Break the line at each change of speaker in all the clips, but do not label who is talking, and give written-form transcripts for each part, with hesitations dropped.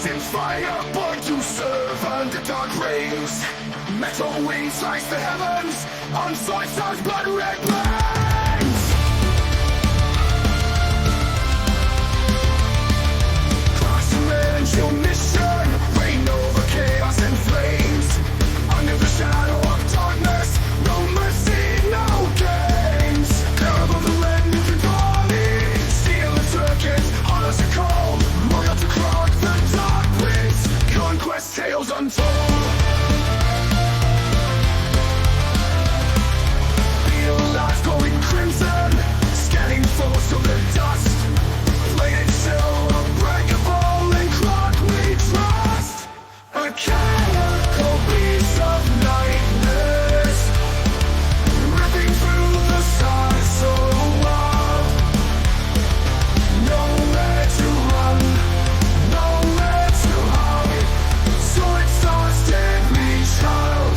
in fire, born to serve under dark rains. Metal wings slice the heavens on Zoidstar's blood red plains. Cross and revenge your mission, reign over chaos and flames. Under the shadow of darkness, no mercy, no games. Scarab of the red moving body, steel and circuits, hollows are cold. Loyal to clock the dark winds, conquest tales untold. Going crimson, scanning foes to the dust. Plated still, unbreakable, and clock we trust. A chemical piece of nightmares, ripping through the stars so wild. Nowhere to run, nowhere to hide. Zoidstar's deadly child.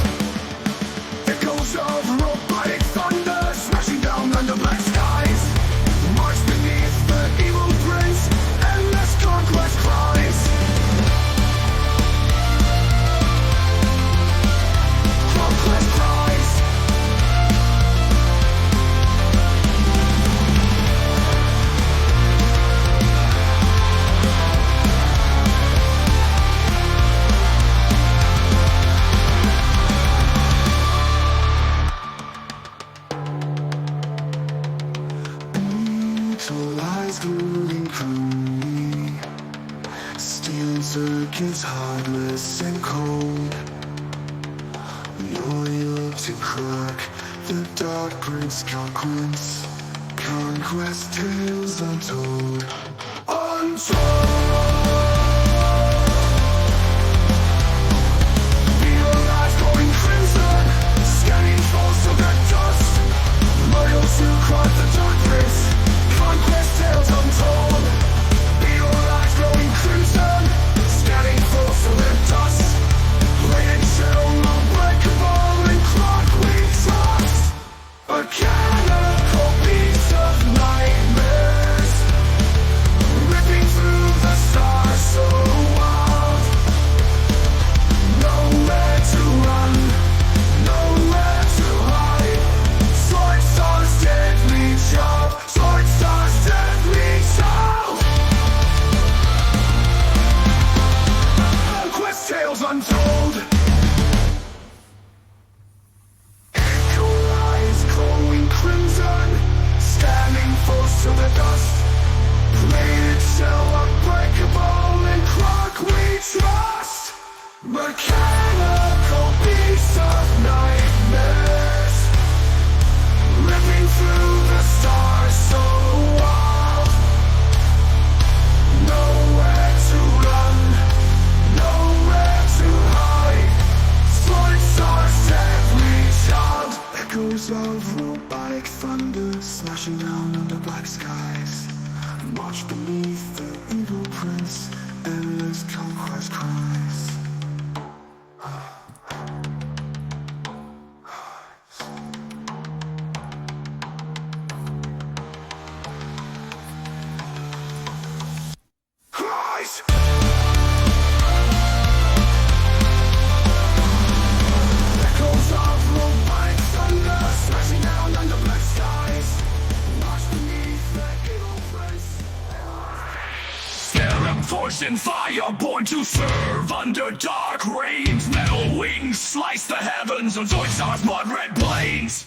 Echoes of robotic thunder, smashing down under black skies. March beneath the evil prince, endless conquest cries. Conquest cries. Lies moving through, steel circuits heartless and cold. Loyal to crack the dark prince conquest. Conquest tales untold. Untold. Beetle lies going crimson, scanning foes to the dust. Loyal to crack the dark prince. Conquest tales untold. Beetle eyes glowing crimson, scanning foes to the dust. Plated still, unbreakable, and clock we trust. A chemical piece of nightmares, ripping through the stars so wild. Nowhere to run, nowhere to hide. Zoidstar's deadly child. Zoidstar's deadly child. Conquest tales untold. Echo eyes glowing crimson, standing foes to the dust. Plated shell unbreakable, and clock we trust. Mechanical piece of nightmares, ripping through the stars so wild. Nowhere to run, nowhere to hide. Zoidstar's deadly child. Echoes of robotic thunder, smashing down under black skies. March beneath the evil prince, endless conquest cries. Cries! Echoes of robotic thunder, smashing down under black skies. March beneath the evil prince. Scarab forged in fire, born to serve under dark rains. Metal wings slice the heavens on Zoidstar's blood red plains.